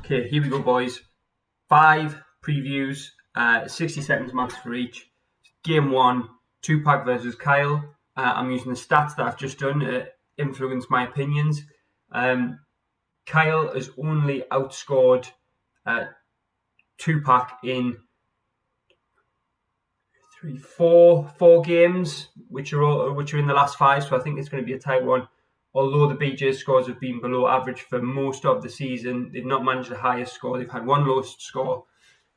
Okay, here we go, boys. 5 previews, 60 seconds max for each. Game 1, Tupac versus Kyle. I'm using the stats that I've just done to influence my opinions. Kyle has only outscored Tupac in four games, which are in the last 5. So I think it's going to be a tight one. Although the BJ scores have been below average for most of the season, they've not managed the highest score. They've had one lowest score.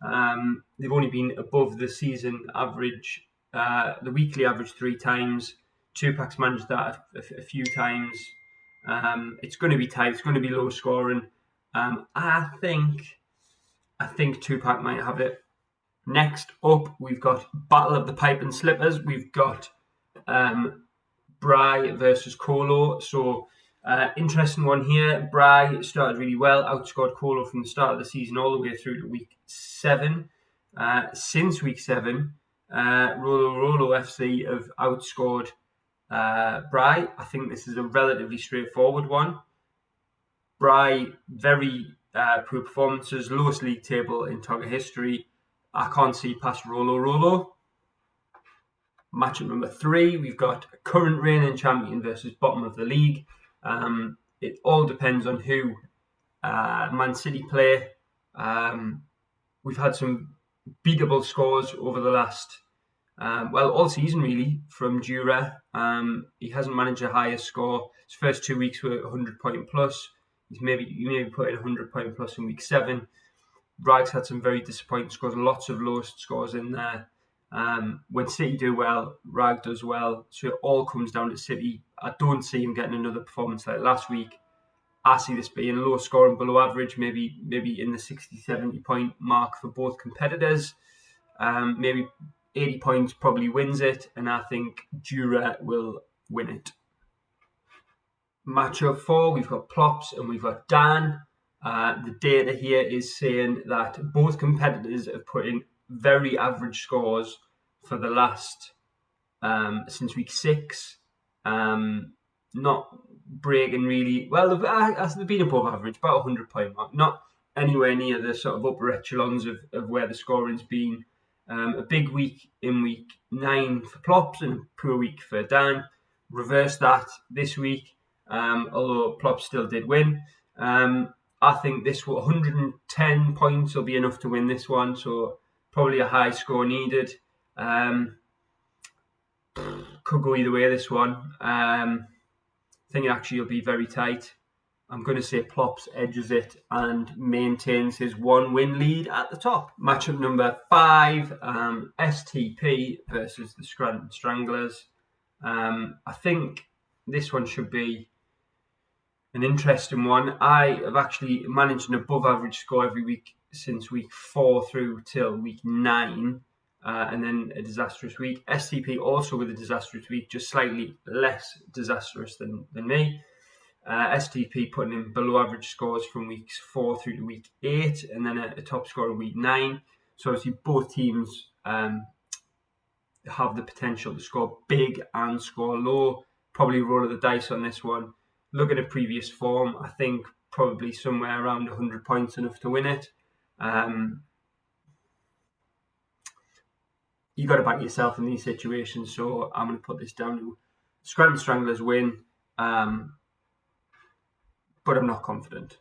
They've only been above the season average, the weekly average 3 times. Tupac's managed that a few times. It's going to be tight. It's going to be low scoring. I think Tupac might have it. Next up, we've got Battle of the Pipe and Slippers. We've got Bry versus Colo. So, interesting one here. Bry started really well, outscored Colo from the start of the season all the way through to week 7. Since week 7, Rolo FC have outscored Bry. I think this is a relatively straightforward one. Bry, very poor performances, lowest league table in Togga history. I can't see past Rolo. Matchup number 3, we've got a current reigning champion versus bottom of the league. It all depends on who Man City play. We've had some beatable scores over the last, all season really, from Dura. He hasn't managed a higher score. His first 2 weeks were 100 point plus. You maybe put in 100 point plus in week 7. Brag's had some very disappointing scores, lots of lowest scores in there. When City do well, Rag does well. So it all comes down to City. I don't see him getting another performance like last week. I see this being low scoring, below average, maybe in the 60-70 point mark for both competitors. Maybe 80 points probably wins it, and I think Dura will win it. Matchup 4, we've got Plops and we've got Dan. The data here is saying that both competitors have put in very average scores for the last since week 6. Not breaking really well. They've been above average, about 100 point mark. Not anywhere near the sort of upper echelons of where the scoring's been. A big week in week 9 for Plops and a poor week for Dan. Reverse that this week, although Plops still did win. I think this 110 points will be enough to win this one, so probably a high score needed. Could go either way, this one. I think it actually will be very tight. I'm going to say Plops edges it and maintains his 1-win lead at the top. Matchup number 5, STP versus the Scranton Stranglers. I think this one should be an interesting one. I have actually managed an above average score every week since week 4 through till week 9, and then a disastrous week. STP also with a disastrous week, just slightly less disastrous than me. STP putting in below average scores from weeks 4 through to week 8, and then a top score in week 9. So obviously both teams have the potential to score big and score low. Probably roll of the dice on this one. Looking at previous form, I think probably somewhere around 100 points enough to win it. You got to back yourself in these situations, so I'm going to put this down to Scranton Stranglers win, but I'm not confident.